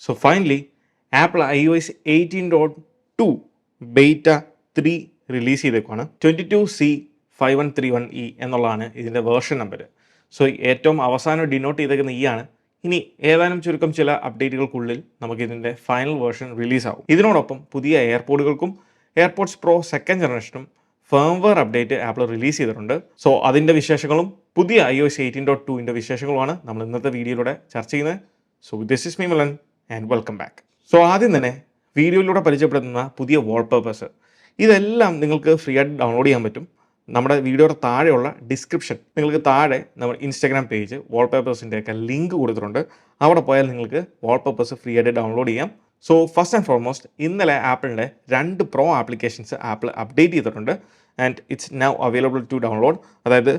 So finally, Apple iOS 18.2 beta 3 release ചെയ്തേക്കാണ്. 22C5131E എന്നുള്ളതാണ് ഇതിൻ്റെ വേർഷൻ നമ്പർ. സോ ഏറ്റവും അവസാനം ഡിനോട്ട് ചെയ്തേക്കുന്ന ഈ ആണ്. ഇനി ഏതാനും ചുരുക്കം ചില അപ്ഡേറ്റുകൾക്കുള്ളിൽ നമുക്ക് ഇതിൻ്റെ ഫൈനൽ വേർഷൻ റിലീസാവും. ഇതിനോടൊപ്പം പുതിയ എയർപോഡുകൾക്കും എയർപോഡ്സ് പ്രോ സെക്കൻഡ് ജനറേഷനും ഫേംവെയർ അപ്ഡേറ്റ് ആപ്പിൾ റിലീസ് ചെയ്തിട്ടുണ്ട്. സോ അതിൻ്റെ വിശേഷങ്ങളും പുതിയ iOS 18.2ൻ്റെ വിശേഷങ്ങളുമാണ് നമ്മൾ ഇന്നത്തെ വീഡിയോയിലൂടെ ചർച്ച ചെയ്യുന്നത്. So this is me Milan and welcome back. So ആദ്യം തന്നെ വീഡിയോയിലൂടെ പരിചയപ്പെടുത്തുന്ന പുതിയ വാൾപേപ്പേഴ്സ് ഇതെല്ലാം നിങ്ങൾക്ക് ഫ്രീ ആയിട്ട് ഡൗൺലോഡ് ചെയ്യാൻ പറ്റും. നമ്മുടെ വീഡിയോയുടെ താഴെയുള്ള ഡിസ്ക്രിപ്ഷൻ നിങ്ങൾക്ക് താഴെ നമ്മുടെ ഇൻസ്റ്റാഗ്രാം പേജ് വാൾപേപ്പേഴ്സിൻ്റെയൊക്കെ ലിങ്ക് കൊടുത്തിട്ടുണ്ട്. അവിടെ പോയാൽ നിങ്ങൾക്ക് വാൾപേപ്പേഴ്സ് ഫ്രീ ആയിട്ട് ഡൗൺലോഡ് ചെയ്യാം. സോ ഫസ്റ്റ് ആൻഡ് ഫോർമോസ്റ്റ് ഇന്നലെ ആപ്പിളിൻ്റെ 2 പ്രോ ആപ്ലിക്കേഷൻസ് ആപ്പിൾ അപ്ഡേറ്റ് ചെയ്തിട്ടുണ്ട് and it's now available to download. അതായത്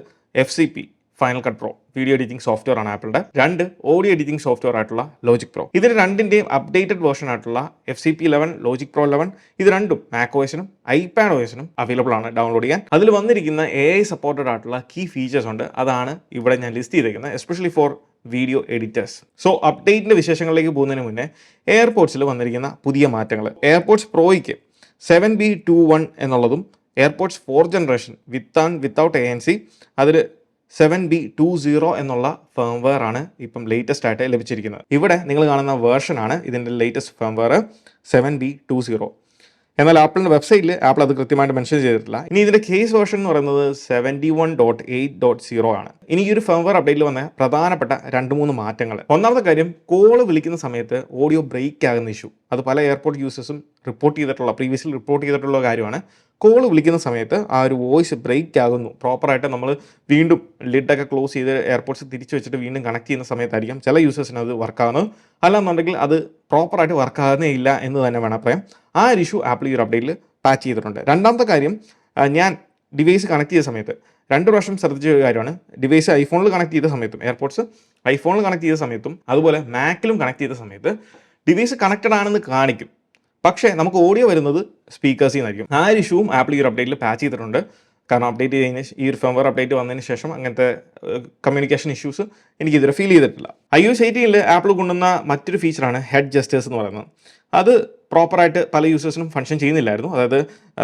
FCP final cut pro video editing software ആണ് ആപ്പിളുടെ. 2 ഓഡിയോ എഡിറ്റിംഗ് സോഫ്റ്റ്വെയർ ആയിട്ടുള്ള ലോജിക് പ്രോ. ഇതിന് രണ്ടിൻ്റെയും അപ്ഡേറ്റഡ് വേർഷൻ ആയിട്ടുള്ള FCP 11 ലോജിക് പ്രോ 11 ഇത് രണ്ടും macOSനും iPadOSനും അവൈലബിൾ ആണ് ഡൗൺലോഡ് ചെയ്യാൻ. അതിൽ വന്നിരിക്കുന്ന AI സപ്പോർട്ടഡ് ആയിട്ടുള്ള കീ ഫീച്ചേഴ്സ് ഉണ്ട്. അതാണ് ഇവിടെ ഞാൻ ലിസ്റ്റ് ചെയ്തേക്കുന്നത്, especially for video editors. So അപ്ഡേറ്റിൻ്റെ വിശേഷങ്ങളിലേക്ക് പോകുന്നതിന് മുന്നേ എയർപോഡ്സിൽ വന്നിരിക്കുന്ന പുതിയ മാറ്റങ്ങൾ. എയർപോഡ്സ് പ്രോയ്ക്ക് 7B21 എന്നുള്ളതും AirPods 4th generation with and without ANC അതിൽ 7B20 എന്നുള്ള ഫേംവെയർ ആണ് ഇപ്പം ലേറ്റസ്റ്റ് ആയിട്ട് ലഭിച്ചിരിക്കുന്നത്. ഇവിടെ നിങ്ങൾ കാണുന്ന വേർഷനാണ് ഇതിൻ്റെ ലേറ്റസ്റ്റ് ഫേംവെയർ 7B20. എന്നാൽ ആപ്പിളിൻ്റെ വെബ്സൈറ്റിൽ ആപ്പിൾ അത് കൃത്യമായിട്ട് മെൻഷൻ ചെയ്തിട്ടില്ല. ഇനി ഇതിൻ്റെ കേസ് വേർഷൻ എന്ന് പറയുന്നത് 71.8.0 ആണ്. ഇനി ഈ ഒരു ഫേംവെയർ അപ്ഡേറ്റിൽ വന്ന പ്രധാനപ്പെട്ട 2-3 മാറ്റങ്ങൾ. ഒന്നാമത്തെ കാര്യം, കോള് വിളിക്കുന്ന സമയത്ത് ഓഡിയോ ബ്രേക്ക് ആകുന്ന ഇഷ്യൂ. അത് പല എയർപോർട്ട് യൂസേഴ്സും പ്രീവിയസ്ലി റിപ്പോർട്ട് ചെയ്തിട്ടുള്ള കാര്യമാണ്. കോള് വിളിക്കുന്ന സമയത്ത് ആ ഒരു വോയിസ് ബ്രേക്ക് ആകുന്നു. പ്രോപ്പറായിട്ട് നമ്മൾ വീണ്ടും ലിഡൊക്കെ ക്ലോസ് ചെയ്ത് എയർപോർട്ട്സ് തിരിച്ചു വെച്ചിട്ട് വീണ്ടും കണക്ട് ചെയ്യുന്ന സമയത്തായിരിക്കും ചില യൂസേഴ്സിന് അത് വർക്കാകുന്നത്. അല്ലാന്നുണ്ടെങ്കിൽ അത് പ്രോപ്പറായിട്ട് വർക്കാകുന്നേ ഇല്ല എന്ന് തന്നെ വേണം പറയാം. ആ ഒരു ഇഷ്യൂ ആപ്പിൾ ഈ ഒരു അപ്ഡേറ്റിൽ പാച്ച് ചെയ്തിട്ടുണ്ട്. രണ്ടാമത്തെ കാര്യം, ഞാൻ ഡിവൈസ് കണക്ട് ചെയ്ത സമയത്ത് 2 പ്രാവശ്യം ശ്രദ്ധിച്ച ഒരു കാര്യമാണ്. ഡിവൈസ് ഐഫോണിൽ കണക്ട് ചെയ്ത സമയത്തും എയർപോർട്ട്സ് ഐഫോണിൽ കണക്ട് ചെയ്ത സമയത്തും അതുപോലെ മാക്കിലും കണക്ട് ചെയ്ത സമയത്ത് ഡിവൈസ് കണക്റ്റഡ് ആണെന്ന് കാണിക്കും, പക്ഷേ നമുക്ക് ഓഡിയോ വരുന്നത് സ്പീക്കേഴ്സിൽ നിന്നായിരിക്കും. ആ ഒരു ഇഷ്യൂവും ആപ്പിൾ ഈ ഒരു അപ്ഡേറ്റിൽ പാച്ച് ചെയ്തിട്ടുണ്ട്. കാരണം അപ്ഡേറ്റ് ചെയ്തതിന് ഈ ഒരു ഫേംവെയർ അപ്ഡേറ്റ് വന്നതിന് ശേഷം അങ്ങനത്തെ കമ്മ്യൂണിക്കേഷൻ ഇഷ്യൂസ് എനിക്കിതുവരെ ഫീൽ ചെയ്തിട്ടില്ല. iOS 18ൽ ആപ്പിൾ കൊണ്ടുവന്ന മറ്റൊരു ഫീച്ചറാണ് ഹെഡ് ജസ്റ്റേഴ്സ് എന്ന് പറയുന്നത്. അത് പ്രോപ്പറായിട്ട് പല യൂസേഴ്സിനും ഫംഗ്ഷൻ ചെയ്യുന്നില്ലായിരുന്നു. അതായത്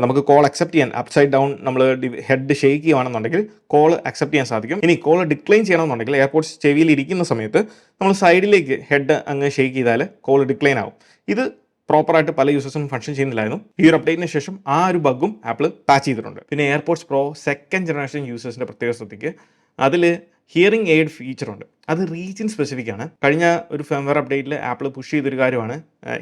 നമുക്ക് കോൾ അക്സെപ്റ്റ് ചെയ്യാൻ അപ്സൈഡ് ഡൗൺ നമ്മൾ ഹെഡ് ഷെയ്ക്ക് ചെയ്യുകയാണെന്നുണ്ടെങ്കിൽ കോൾ അക്സെപ്റ്റ് ചെയ്യാൻ സാധിക്കും. ഇനി കോൾ ഡിക്ലൈൻ ചെയ്യണമെന്നുണ്ടെങ്കിൽ എയർപോർട്ട്സ് ചെവിയിൽ ഇരിക്കുന്ന സമയത്ത് നമ്മൾ സൈഡിലേക്ക് ഹെഡ് അങ്ങ് ഷെയ്ക്ക് ചെയ്താൽ കോൾ ഡിക്ലൈൻ ആവും. ഇത് പ്രോപ്പറായിട്ട് പല യൂസേഴ്സും ഫംഗ്ഷൻ ചെയ്യുന്നില്ലായിരുന്നു. ഈ ഒരു അപ്ഡേറ്റിന് ശേഷം ആ ഒരു ബഗ്ഗും ആപ്പിൾ പാച്ച് ചെയ്തിട്ടുണ്ട്. പിന്നെ എയർപോർട്ട്സ് പ്രോ സെക്കൻഡ് ജനറേഷൻ യൂസേഴ്സിൻ്റെ പ്രത്യേക ശ്രദ്ധിക്ക്, അതിൽ ഹിയറിംഗ് എയ്ഡ് ഫീച്ചറുണ്ട്. അത് റീജിയൻ സ്പെസിഫിക് ആണ്. കഴിഞ്ഞ ഒരു ഫേംവെയർ അപ്ഡേറ്റിൽ ആപ്പിൾ പുഷ് ചെയ്തൊരു കാര്യമാണ്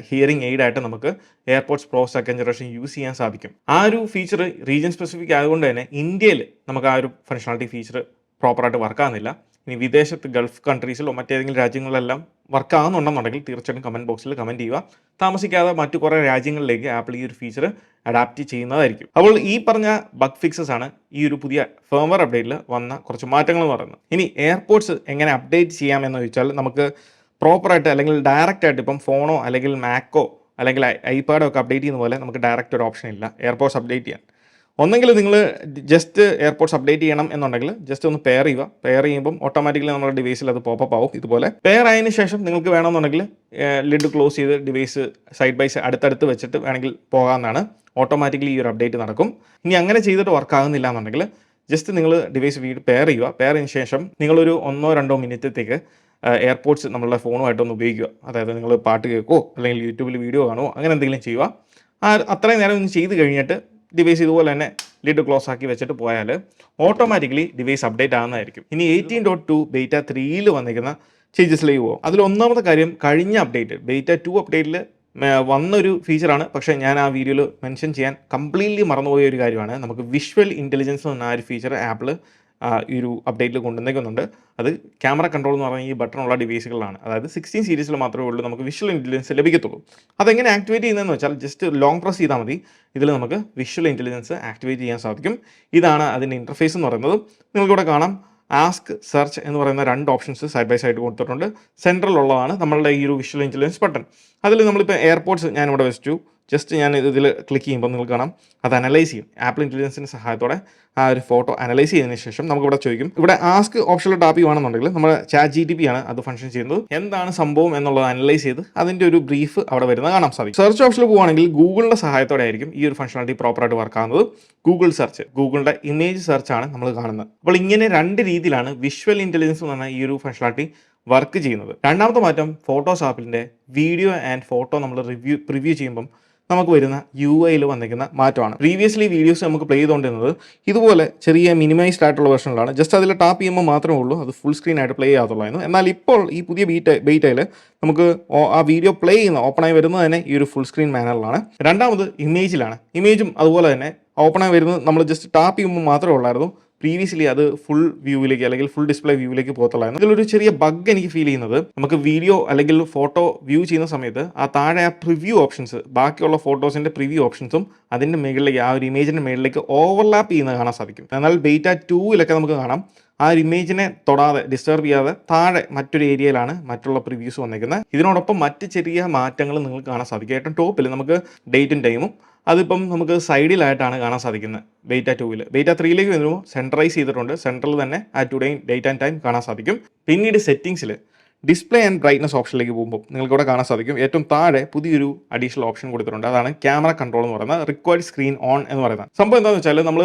ഹിയറിംഗ് എയ്ഡ് ആയിട്ട് നമുക്ക് airports pro second generation use ചെയ്യാൻ സാധിക്കും. ആ ഒരു ഫീച്ചർ റീജിയൻ സ്പെസിഫിക് ആയതുകൊണ്ട് തന്നെ ഇന്ത്യയിൽ നമുക്ക് ആ ഒരു ഫങ്ഷണാലിറ്റി ഫീച്ചർ പ്രോപ്പറായിട്ട് വർക്കാകുന്നില്ല. ഇനി വിദേശത്ത് ഗൾഫ് കൺട്രീസിലോ മറ്റേതെങ്കിലും രാജ്യങ്ങളിലെല്ലാം വർക്കാകുന്നുണ്ടെന്നുണ്ടെങ്കിൽ തീർച്ചയായിട്ടും കമൻറ്റ് ബോക്സിൽ കമൻറ്റ് ചെയ്യുക. താമസിക്കാതെ മറ്റു കുറേ രാജ്യങ്ങളിലേക്ക് ആപ്പിൾ ഈ ഒരു ഫീച്ചർ അഡാപ്റ്റ് ചെയ്യുന്നതായിരിക്കും. അപ്പോൾ ഈ പറഞ്ഞ ബഗ് ഫിക്സസ് ആണ് ഈ ഒരു പുതിയ ഫേംവെയർ അപ്ഡേറ്റിൽ വന്ന കുറച്ച് മാറ്റങ്ങൾ എന്ന് പറയുന്നത്. ഇനി എയർപോർട്ട്സ് എങ്ങനെ അപ്ഡേറ്റ് ചെയ്യാമെന്ന് ചോദിച്ചാൽ നമുക്ക് പ്രോപ്പറായിട്ട് അല്ലെങ്കിൽ ഡയറക്റ്റ് ആയിട്ട് ഇപ്പം ഫോണോ അല്ലെങ്കിൽ മാക്കോ അല്ലെങ്കിൽ ഐപാഡോ ഒക്കെ അപ്ഡേറ്റ് ചെയ്യുന്ന പോലെ നമുക്ക് ഡയറക്റ്റ് ഒരു ഓപ്ഷൻ ഇല്ല എയർപോർട്ട്സ് അപ്ഡേറ്റ് ചെയ്യാൻ. ഒന്നെങ്കിൽ നിങ്ങൾ ജസ്റ്റ് എയർപോർട്ട്സ് അപ്ഡേറ്റ് ചെയ്യണം എന്നുണ്ടെങ്കിൽ ജസ്റ്റ് ഒന്ന് പെയർ ചെയ്യുക. പെയർ ചെയ്യുമ്പം ഓട്ടോമാറ്റിക്കലി നമ്മുടെ ഡിവൈസിൽ അത് പോപ്പപ്പ് ആവും. ഇതുപോലെ പെയർ ആയതിനു ശേഷം നിങ്ങൾക്ക് വേണമെന്നുണ്ടെങ്കിൽ ലിഡ് ക്ലോസ് ചെയ്ത് ഡിവൈസ് സൈഡ് ബൈ സൈഡ് അടുത്തടുത്ത് വെച്ചിട്ട് വേണമെങ്കിൽ പോകാമെന്നാണ്. ഓട്ടോമാറ്റിക്കലി ഈ ഒരു അപ്ഡേറ്റ് നടക്കും. ഇനി അങ്ങനെ ചെയ്തിട്ട് വർക്ക് ആകുന്നില്ല എന്നുണ്ടെങ്കിൽ ജസ്റ്റ് നിങ്ങൾ ഡിവൈസ് പെയർ ചെയ്യുക. പെയർ ചെയ്തതിന് ശേഷം നിങ്ങളൊരു 1-2 മിനിറ്റത്തേക്ക് എയർപോർട്ട്സ് നമ്മളുടെ ഫോണുമായിട്ടൊന്ന് ഉപയോഗിക്കുക. അതായത് നിങ്ങൾ പാട്ട് കേൾക്കുമോ അല്ലെങ്കിൽ യൂട്യൂബിൽ വീഡിയോ കാണുമോ അങ്ങനെ എന്തെങ്കിലും ചെയ്യുക. അത്രയും നേരം ഒന്ന് ചെയ്ത് കഴിഞ്ഞിട്ട് ഡിവൈസ് ഇതുപോലെ തന്നെ ലിഡ് ക്ലോസ് ആക്കി വെച്ചിട്ട് പോയാൽ ഓട്ടോമാറ്റിക്കലി ഡിവൈസ് അപ്ഡേറ്റ് ആകുന്നതായിരിക്കും. ഇനി 18.2 ബീറ്റ 3ൽ വന്നിരിക്കുന്ന ചേഞ്ചസിലേക്ക് പോകും. അതിൽ ഒന്നാമത്തെ കാര്യം, കഴിഞ്ഞ അപ്ഡേറ്റ് ബീറ്റ 2 അപ്ഡേറ്റിൽ വന്നൊരു ഫീച്ചറാണ്, പക്ഷേ ഞാൻ ആ വീഡിയോയിൽ മെൻഷൻ ചെയ്യാൻ കംപ്ലീറ്റ്ലി മറന്നുപോയ ഒരു കാര്യമാണ്. നമുക്ക് വിഷ്വൽ ഇൻ്റലിജൻസ് എന്ന ഒരു ഫീച്ചർ ആപ്പിൾ ഈ ഒരു അപ്ഡേറ്റിൽ കൊണ്ടുവന്നേക്കുന്നുണ്ട്. അത് ക്യാമറ കൺട്രോൾ എന്ന് പറഞ്ഞാൽ ഈ ബട്ടണുള്ള ഡിവൈസുകളാണ്. അതായത് 16 സീരീസിൽ മാത്രമേ ഉള്ളൂ നമുക്ക് വിഷ്വൽ ഇൻ്റലിജൻസ് ലഭിക്കത്തുള്ളൂ. അതെങ്ങനെ ആക്ടിവേറ്റ് ചെയ്യുന്നതെന്ന് വെച്ചാൽ ജസ്റ്റ് ലോങ് പ്രസ് ചെയ്താൽ മതി. ഇതിൽ നമുക്ക് വിഷ്വൽ ഇൻ്റലിജൻസ് ആക്ടിവേറ്റ് ചെയ്യാൻ സാധിക്കും. ഇതാണ് അതിൻ്റെ ഇൻ്റർഫേസ് എന്ന് പറയുന്നത്. നിങ്ങൾക്കിവിടെ കാണാം ആസ്ക്, സെർച്ച് എന്ന് പറയുന്ന 2 ഓപ്ഷൻസ് സൈഡ് ബൈ സൈഡ് കൊടുത്തിട്ടുണ്ട്. സെൻട്രലുള്ളതാണ് നമ്മളുടെ ഈ ഒരു വിഷ്വൽ ഇൻ്റലിജൻസ് ബട്ടൺ. അതിൽ നമ്മളിപ്പോൾ എയർപോർട്ട്സ് ഞാനിവിടെ വെച്ചു. ജസ്റ്റ് ഞാൻ ഇതിൽ ക്ലിക്ക് ചെയ്യുമ്പോൾ നിങ്ങൾക്ക് കാണാം അത് അനലൈസ് ചെയ്യും. ആപ്പിൾ ഇൻ്റലിജൻസിൻ്റെ സഹായത്തോടെ ആ ഒരു ഫോട്ടോ അനലൈസ് ചെയ്തതിന് ശേഷം നമുക്കിവിടെ ചോദിക്കും. ഇവിടെ ആസ്ക് ഓപ്ഷനിൽ ടാപ്പ് ചെയ്യുകയാണെന്നുണ്ടെങ്കിൽ നമ്മുടെ ChatGPT ആണ് അത് ഫംഗ്ഷൻ ചെയ്യുന്നത്. എന്താണ് സംഭവം എന്നുള്ളത് അനലൈസ് ചെയ്ത് അതിൻ്റെ ഒരു ബ്രീഫ് അവിടെ വരുന്നത് കാണാൻ സാധിക്കും. സെർച്ച് ഓപ്ഷനിൽ പോകുകയാണെങ്കിൽ ഗൂഗിളിൻ്റെ സഹായത്തോടെ ആയിരിക്കും ഈ ഒരു ഫംഗ്ഷനാലിറ്റി പ്രോപ്പറായിട്ട് വർക്ക് ആകുന്നത്. ഗൂഗിൾ സെർച്ച്, ഗൂഗിളിൻ്റെ ഇമേജ് സെർച്ച് ആണ് നമ്മൾ കാണുന്നത്. അപ്പോൾ ഇങ്ങനെ 2 രീതിയിലാണ് വിഷ്വൽ ഇൻ്റലിജൻസ് എന്ന് പറഞ്ഞാൽ ഈ ഒരു ഫംഗ്ഷനാലിറ്റി വർക്ക് ചെയ്യുന്നത്. രണ്ടാമത്തെ മാറ്റം ഫോട്ടോസ് ആപ്പിൻ്റെ വീഡിയോ ആൻഡ് ഫോട്ടോ നമ്മൾ പ്രിവ്യൂ ചെയ്യുമ്പം നമുക്ക് വരുന്ന UIയിൽ വന്നിരിക്കുന്ന മാറ്റമാണ്. പ്രീവിയസ്ലി വീഡിയോസ് നമുക്ക് പ്ലേ ചെയ്തുകൊണ്ടിരുന്നത് ഇതുപോലെ ചെറിയ മിനിമൈസ്ഡ് ആയിട്ടുള്ള വെർഷനിലാണ്. ജസ്റ്റ് അതിൽ ടാപ്പ് ചെയ്യുമ്പോൾ മാത്രമേ ഉള്ളൂ അത് ഫുൾ സ്ക്രീൻ ആയിട്ട് പ്ലേ ചെയ്യാത്തുള്ളായിരുന്നു. എന്നാൽ ഇപ്പോൾ ഈ പുതിയ ബീറ്റയിൽ നമുക്ക് ആ വീഡിയോ പ്ലേ ചെയ്യുന്ന ഓപ്പണായി വരുന്നത് തന്നെ ഈ ഒരു ഫുൾ സ്ക്രീൻ മാനറിലാണ്. രണ്ടാമത് ഇമേജിലാണ്. ഇമേജും അതുപോലെ തന്നെ ഓപ്പണായി വരുന്നത് നമ്മൾ ജസ്റ്റ് ടാപ്പ് ചെയ്യുമ്പോൾ മാത്രമേ ഉള്ളായിരുന്നു. പ്രീവിയസ്ലി അത് ഫുൾ വ്യൂവിലേക്ക് അല്ലെങ്കിൽ ഫുൾ ഡിസ്പ്ലേ വ്യൂവിലേക്ക് പോകത്തുള്ളായിരുന്നു. ഇതിലൊരു ചെറിയ ബഗ് എനിക്ക് ഫീൽ ചെയ്യുന്നത് നമുക്ക് വീഡിയോ അല്ലെങ്കിൽ ഫോട്ടോ വ്യൂ ചെയ്യുന്ന സമയത്ത് ആ താഴെ ആ പ്രിവ്യൂ ഓപ്ഷൻസ്, ബാക്കിയുള്ള ഫോട്ടോസിൻ്റെ പ്രിവ്യൂ ഓപ്ഷൻസും അതിൻ്റെ മുകളിലേക്ക് ആ ഒരു ഇമേജിൻ്റെ മുകളിലേക്ക് ഓവർലാപ്പ് ചെയ്യുന്നത് കാണാൻ സാധിക്കും. എന്നാൽ ബീറ്റ 2 നമുക്ക് കാണാം ആ ഒരു ഇമേജിനെ തൊടാതെ ഡിസ്റ്റർബ് ചെയ്യാതെ താഴെ മറ്റൊരു ഏരിയയിലാണ് മറ്റുള്ള പ്രിവ്യൂസ് വന്നിരിക്കുന്നത്. ഇതിനോടൊപ്പം മറ്റ് ചെറിയ മാറ്റങ്ങൾ നിങ്ങൾക്ക് കാണാൻ സാധിക്കും. ഏറ്റവും ടോപ്പിൽ നമുക്ക് ഡേറ്റും ടൈമും അതിപ്പം നമുക്ക് സൈഡിലായിട്ടാണ് കാണാൻ സാധിക്കുന്നത് ബീറ്റ 2. ബീറ്റ 3 വരുമ്പോൾ സെൻട്രലൈസ് ചെയ്തിട്ടുണ്ട്. സെൻട്രൽ തന്നെ ആ ടുഡേ ഡേറ്റ് ആൻഡ് ടൈം കാണാൻ സാധിക്കും. പിന്നീട് സെറ്റിംഗ്സിൽ ഡിസ്പ്ലേ ആൻഡ് ബ്രൈറ്റ്നസ് ഓപ്ഷനിലേക്ക് പോകുമ്പോൾ നിങ്ങൾക്ക് ഇവിടെ കാണാൻ സാധിക്കും ഏറ്റവും താഴെ പുതിയൊരു അഡീഷണൽ ഓപ്ഷൻ കൊടുത്തിട്ടുണ്ട്. അതാണ് ക്യാമറ കൺട്രോൾ എന്ന് പറയുന്നത്, റിക്വയർഡ് സ്ക്രീൻ ഓൺ എന്ന് പറയുന്നത്. സംഭവം എന്താണെന്ന് വെച്ചാൽ നമ്മൾ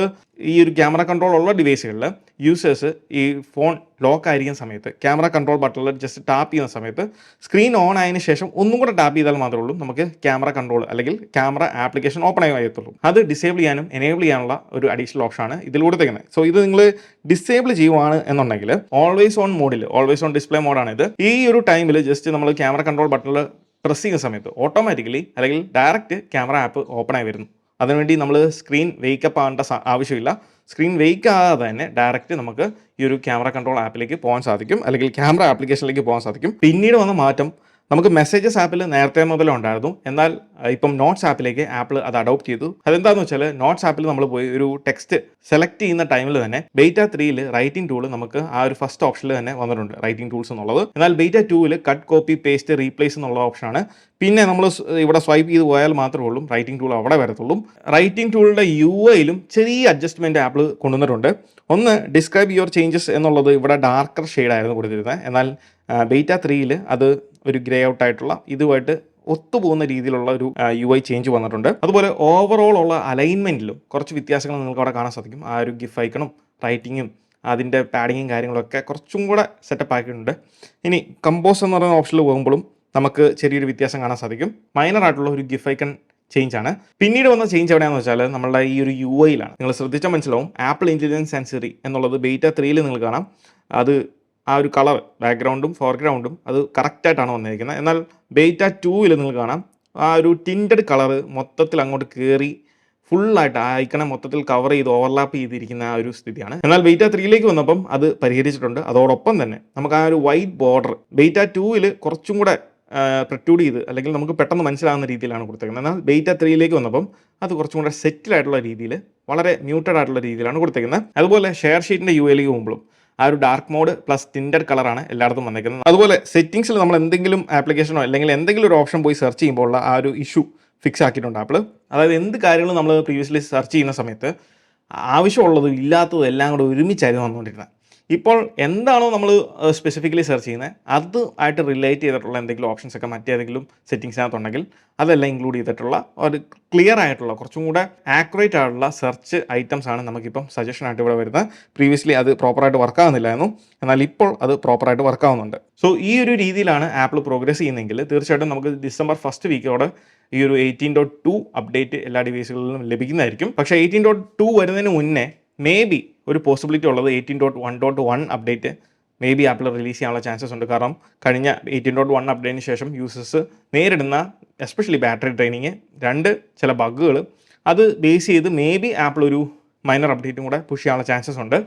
ഈ ഒരു ക്യാമറ കൺട്രോൾ ഉള്ള ഡിവൈസുകളിൽ യൂസേഴ്സ് ഈ ഫോൺ ലോക്ക് ആയിരിക്കുന്ന സമയത്ത് ക്യാമറ കൺട്രോൾ ബട്ടണിൽ ജസ്റ്റ് ടാപ്പ് ചെയ്യുന്ന സമയത്ത് സ്ക്രീൻ ഓൺ ആയതിനു ശേഷം ഒന്നും കൂടെ ടാപ്പ് ചെയ്താൽ മാത്രമേ ഉള്ളൂ നമുക്ക് ക്യാമറ കൺട്രോൾ അല്ലെങ്കിൽ ക്യാമറ ആപ്ലിക്കേഷൻ ഓപ്പൺ ആയി വരത്തുള്ളൂ. അത് ഡിസേബിൾ ചെയ്യാനും എനേബിൾ ചെയ്യാനുള്ള ഒരു അഡീഷണൽ ഓപ്ഷനാണ് ഇതിലൂടെ തരുന്നത്. സോ ഇത് നിങ്ങൾ ഡിസേബിൾ ചെയ്യുവാണ് എന്നുണ്ടെങ്കിൽ ഓൾവേസ് ഓൺ മോഡിൽ, ഓൾവേസ് ഓൺ ഡിസ്പ്ലേ മോഡാണ് ഇത്. ഈ ഒരു ടൈമിൽ ജസ്റ്റ് നമ്മൾ ക്യാമറ കൺട്രോൾ ബട്ടണിൽ പ്രസ് ചെയ്യുന്ന സമയത്ത് ഓട്ടോമാറ്റിക്കലി അല്ലെങ്കിൽ ഡയറക്റ്റ് ക്യാമറ ആപ്പ് ഓപ്പൺ ആയി വരുന്നു. അതിനുവേണ്ടി നമ്മൾ സ്ക്രീൻ വേക്കപ്പ് ആകേണ്ട ആവശ്യമില്ല. സ്ക്രീൻ വെയ്ക്ക് ആകാതെ തന്നെ ഡയറക്റ്റ് നമുക്ക് ഈ ഒരു ക്യാമറ കൺട്രോൾ ആപ്പിലേക്ക് പോകാൻ സാധിക്കും, അല്ലെങ്കിൽ ക്യാമറ ആപ്ലിക്കേഷനിലേക്ക് പോകാൻ സാധിക്കും. പിന്നീട് വന്ന മാറ്റം നമുക്ക് മെസ്സേജസ് ആപ്പിൽ നേരത്തെ മുതലേ ഉണ്ടായിരുന്നു. എന്നാൽ ഇപ്പം നോട്ട്സ് ആപ്പിലേക്ക് ആപ്പിൾ അത് അഡോപ്റ്റ് ചെയ്തു. അതെന്താണെന്ന് വെച്ചാൽ നോട്ട്സ് ആപ്പിൽ നമ്മൾ പോയി ഒരു ടെക്സ്റ്റ് സെലക്ട് ചെയ്യുന്ന ടൈമിൽ തന്നെ ബീറ്റ 3 റൈറ്റിംഗ് ടൂൾ നമുക്ക് ആ ഒരു ഫസ്റ്റ് ഓപ്ഷനിൽ തന്നെ വന്നിട്ടുണ്ട്, റൈറ്റിംഗ് ടൂൾസ് എന്നുള്ളത്. എന്നാൽ beta 2 cut, copy, paste, replace എന്നുള്ള ഓപ്ഷനാണ്. പിന്നെ നമ്മൾ ഇവിടെ സ്വൈപ്പ് ചെയ്ത് പോയാൽ മാത്രമേ ഉള്ളൂ റൈറ്റിംഗ് ടൂൾ അവിടെ വരത്തുള്ളൂ. റൈറ്റിംഗ് ടൂളിൻ്റെ UIയിലും ചെറിയ അഡ്ജസ്റ്റ്മെൻറ്റ് ആപ്പിൾ കൊണ്ടുവന്നിട്ടുണ്ട്. ഒന്ന്, ഡിസ്ക്രൈബ് യുവർ ചേഞ്ചസ് എന്നുള്ളത് ഇവിടെ ഡാർക്കർ ഷെയ്ഡായിരുന്നു കൊടുത്തിരുന്നത്. എന്നാൽ ബീറ്റ 3 അത് ഒരു ഗ്രേ ഔട്ട് ആയിട്ടുള്ള ഇതുമായിട്ട് ഒത്തുപോകുന്ന രീതിയിലുള്ള ഒരു UI ചേഞ്ച് വന്നിട്ടുണ്ട്. അതുപോലെ ഓവറോൾ ഉള്ള അലൈൻമെൻറ്റിലും കുറച്ച് വ്യത്യാസങ്ങൾ നിങ്ങൾക്ക് അവിടെ കാണാൻ സാധിക്കും. ആ ഒരു ഗിഫ് ഐക്കണും റൈറ്റിങ്ങും അതിൻ്റെ പാഡിങ്ങും കാര്യങ്ങളൊക്കെ കുറച്ചും കൂടെ സെറ്റപ്പ് ആക്കിയിട്ടുണ്ട്. ഇനി കമ്പോസ് എന്ന് പറയുന്ന ഓപ്ഷനിൽ പോകുമ്പോഴും നമുക്ക് ചെറിയൊരു വ്യത്യാസം കാണാൻ സാധിക്കും. മൈനർ ആയിട്ടുള്ള ഒരു ഗിഫ് ഐക്കൺ ചേഞ്ച് ആണ്. പിന്നീട് വന്ന ചേഞ്ച് എവിടെയാണെന്ന് വെച്ചാൽ നമ്മളുടെ ഈ ഒരു UIയിലാണ്. നിങ്ങൾ ശ്രദ്ധിച്ചാൽ മനസ്സിലാവും ആപ്പിൾ ഇൻ്റലിജൻസ് ആൻഡ് സിറി എന്നുള്ളത് ബീറ്റ 3 നിങ്ങൾക്ക് കാണാം. അത് ആ ഒരു കളർ ബാക്ക്ഗ്രൗണ്ടും ഫോർഗ്രൗണ്ടും അത് കറക്റ്റായിട്ടാണ് വന്നിരിക്കുന്നത്. എന്നാൽ ബീറ്റ 2 നിങ്ങൾക്ക് കാണാം ആ ഒരു ടിൻറ്റഡ് കളറ് മൊത്തത്തിൽ അങ്ങോട്ട് കയറി ഫുള്ളായിട്ട് ആ ഐക്കണെ മൊത്തത്തിൽ കവർ ചെയ്ത് ഓവർലാപ്പ് ചെയ്തിരിക്കുന്ന ആ ഒരു സ്ഥിതിയാണ്. എന്നാൽ ബീറ്റ 3 വന്നപ്പം അത് പരിഹരിച്ചിട്ടുണ്ട്. അതോടൊപ്പം തന്നെ നമുക്ക് ആ ഒരു വൈറ്റ് ബോർഡർ ബീറ്റ 2 കുറച്ചും കൂടെ പ്രൊട്യൂഡ് ചെയ്ത് അല്ലെങ്കിൽ നമുക്ക് പെട്ടെന്ന് മനസ്സിലാകുന്ന രീതിയിലാണ് കൊടുത്തേക്കുന്നത്. എന്നാൽ ബീറ്റ 3 വന്നപ്പം അത് കുറച്ചും കൂടെ സെറ്റിൽ ആയിട്ടുള്ള രീതിയിൽ വളരെ മ്യൂട്ടഡ് ആയിട്ടുള്ള രീതിയിലാണ് കൊടുത്തേക്കുന്നത്. അതുപോലെ ഷെയർ ഷീറ്റിൻ്റെ UIയിലേക്ക് പോകുമ്പോഴും ആ ഒരു ഡാർക്ക് മോഡ് പ്ലസ് ടിൻറ്റഡ് കളറാണ് എല്ലായിടത്തും വന്നിരിക്കുന്നത്. അതുപോലെ സെറ്റിംഗ്സിൽ നമ്മൾ എന്തെങ്കിലും ആപ്ലിക്കേഷനോ അല്ലെങ്കിൽ എന്തെങ്കിലും ഒരു ഓപ്ഷൻ പോയി സെർച്ച് ചെയ്യുമ്പോൾ ഉള്ള ആ ഒരു ഇഷ്യൂ ഫിക്സ് ആക്കിയിട്ടുണ്ട് ആപ്പിൾ. അതായത് എന്ത് കാര്യങ്ങളും നമ്മൾ പ്രീവിയസ്ലി സെർച്ച് ചെയ്യുന്ന സമയത്ത് ആവശ്യമുള്ളതും ഇല്ലാത്തതും എല്ലാം കൂടെ ഒരുമിച്ചായിരുന്നു വന്നുകൊണ്ടിരുന്നത്. ഇപ്പോൾ എന്താണോ നമ്മൾ സ്പെസിഫിക്കലി സെർച്ച് ചെയ്യുന്നത് അത് ആയിട്ട് റിലേറ്റ് ചെയ്തിട്ടുള്ള എന്തെങ്കിലും ഓപ്ഷൻസ് ഒക്കെ മറ്റേതെങ്കിലും സെറ്റിംഗ്സിനകത്തുണ്ടെങ്കിൽ അതെല്ലാം ഇൻക്ലൂഡ് ചെയ്തിട്ടുള്ള ഒരു ക്ലിയർ ആയിട്ടുള്ള കുറച്ചും കൂടെ ആക്യുറേറ്റ് ആയിട്ടുള്ള സെർച്ച് ഐറ്റംസ് ആണ് നമുക്കിപ്പം സജഷനായിട്ട് ഇവിടെ വരുന്നത്. പ്രീവിയസ്ലി അത് പ്രോപ്പറായിട്ട് വർക്ക് ആകുന്നില്ലായിരുന്നു, എന്നാൽ ഇപ്പോൾ അത് പ്രോപ്പറായിട്ട് വർക്ക് ആവുന്നുണ്ട്. സോ ഈ ഒരു രീതിയിലാണ് ആപ്പിൾ പ്രോഗ്രസ് ചെയ്യുന്നതെങ്കിൽ തീർച്ചയായിട്ടും നമുക്ക് ഡിസംബർ 1st വീക്കോടെ ഈ ഒരു 18.2 അപ്ഡേറ്റ് എല്ലാ ഡിവൈസുകളിലും ലഭിക്കുന്നതായിരിക്കും. പക്ഷേ 18.2 വരുന്നതിന് മുന്നേ മേ ബി ഒരു പോസിബിലിറ്റി ഉള്ളത് 18.1.1 update may be apple release ചെയ്യാനുള്ള ചാൻസസ് ഉണ്ട്. കാരണം കഴിഞ്ഞ 18.1 അപ്ഡേറ്റിന് ശേഷം യൂസേഴ്സ് നേരിടുന്ന എസ്പെഷ്യലി ബാറ്ററി ഡ്രെയിനിങ്, ചില ബഗ്ഗുകൾ അത് ബേസ് ചെയ്ത് മേ ബി ആപ്പിൾ ഒരു മൈനർ അപ്ഡേറ്റും കൂടെ പുഷ് ചെയ്യാനുള്ള ചാൻസസ് ഉണ്ട്.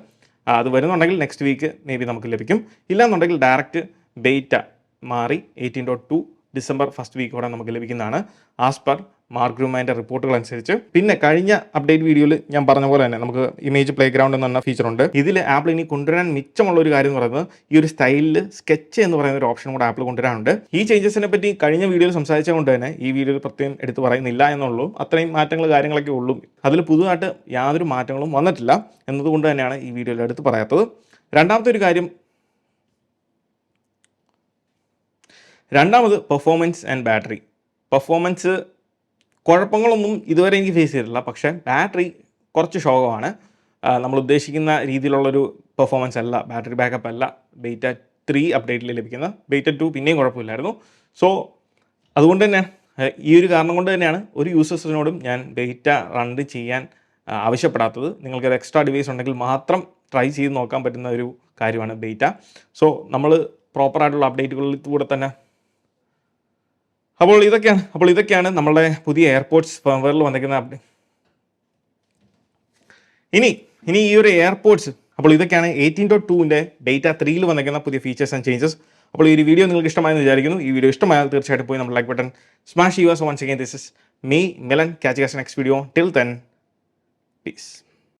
അത് വരുന്നുണ്ടെങ്കിൽ നെക്സ്റ്റ് വീക്ക് മേ ബി നമുക്ക് ലഭിക്കും. ഇല്ലാന്നുണ്ടെങ്കിൽ ഡയറക്റ്റ് ബീറ്റ മാറി 18.2 ഡിസംബർ ഫസ്റ്റ് വീക്കോടെ നമുക്ക് ലഭിക്കുന്നതാണ് ആസ് പെർ മാർക്ക് ഗ്രൂമാൻ്റെ റിപ്പോർട്ടുകൾ അനുസരിച്ച്. പിന്നെ കഴിഞ്ഞ അപ്ഡേറ്റ് വീഡിയോയിൽ ഞാൻ പറഞ്ഞ പോലെ തന്നെ നമുക്ക് ഇമേജ് പ്ലേ ഗ്രൗണ്ട് എന്ന് പറഞ്ഞ ഫീച്ചർ ഉണ്ട്. ഇതിൽ ആപ്പിൾ ഇനി കൊണ്ടുവരാൻ മിച്ചമുള്ള ഒരു കാര്യം എന്ന് പറയുന്നത് ഈ ഒരു സ്റ്റൈലിൽ സ്കെച്ച് എന്ന് പറയുന്ന ഒരു ഓപ്ഷൻ കൂടെ ആപ്പിൾ കൊണ്ടുവരാനുണ്ട്. ഈ ചേഞ്ചസിനെ പറ്റി കഴിഞ്ഞ വീഡിയോയിൽ സംസാരിച്ചുകൊണ്ട് തന്നെ ഈ വീഡിയോയിൽ പ്രത്യേകം എടുത്ത് പറയുന്നില്ല എന്നുള്ളൂ. അത്രയും മാറ്റങ്ങൾ കാര്യങ്ങളൊക്കെ ഉള്ളൂ. അതിൽ പുതുതായിട്ട് യാതൊരു മാറ്റങ്ങളും വന്നിട്ടില്ല എന്നതുകൊണ്ട് തന്നെയാണ് ഈ വീഡിയോയിൽ എടുത്ത് പറയാത്തത്. രണ്ടാമത് പെർഫോമൻസ് ആൻഡ് ബാറ്ററി. പെർഫോമൻസ് കുഴപ്പങ്ങളൊന്നും ഇതുവരെ എനിക്ക് ഫേസ് ചെയ്തിട്ടില്ല. പക്ഷേ ബാറ്ററി കുറച്ച് ശോകമാണ്. നമ്മൾ ഉദ്ദേശിക്കുന്ന രീതിയിലുള്ളൊരു പെർഫോമൻസ് അല്ല, ബാറ്ററി ബാക്കപ്പ് അല്ല ബീറ്റ 3 അപ്ഡേറ്റിൽ ലഭിക്കുന്ന. ബീറ്റ 2 പിന്നെയും കുഴപ്പമില്ലായിരുന്നു. സോ അതുകൊണ്ട് തന്നെ ഈ ഒരു കാരണം കൊണ്ട് തന്നെയാണ് ഒരു യൂസേഴ്സിനോടും ഞാൻ ബീറ്റ റൺ ചെയ്യാൻ ആവശ്യപ്പെടാത്തത്. നിങ്ങൾക്കൊരു എക്സ്ട്രാ ഡിവൈസ് ഉണ്ടെങ്കിൽ മാത്രം ട്രൈ ചെയ്ത് നോക്കാൻ പറ്റുന്ന ഒരു കാര്യമാണ് ബീറ്റ. സോ നമ്മൾ പ്രോപ്പറായിട്ടുള്ള അപ്ഡേറ്റുകളിൽ കൂടെ തന്നെ അപ്പോൾ ഇതൊക്കെയാണ് നമ്മളുടെ പുതിയ എയർപോർട്സ് ഫേംവെയറിൽ വന്നിരിക്കുന്ന അപ്ഡേറ്റ്. ഇനി ഈ ഒരു എയർപോർട്സ് അപ്പോൾ ഇതൊക്കെയാണ് 18.2ൻ്റെ ബീറ്റ 3ൽ വന്നിരിക്കുന്ന പുതിയ ഫീച്ചേഴ്സ് ആൻഡ് ചേഞ്ചസ്. അപ്പോൾ ഈ ഒരു വീഡിയോ നിങ്ങൾക്ക് ഇഷ്ടമായെന്ന് വിചാരിക്കുന്നു. ഈ വീഡിയോ ഇഷ്ടമായാൽ തീർച്ചയായിട്ടും പോയി നമ്മൾ ലൈക്ക് ബട്ടൺ സ്മാഷ് ചെയ്യുക. So once again this is me Milan. catch you guys next video. Till then, peace.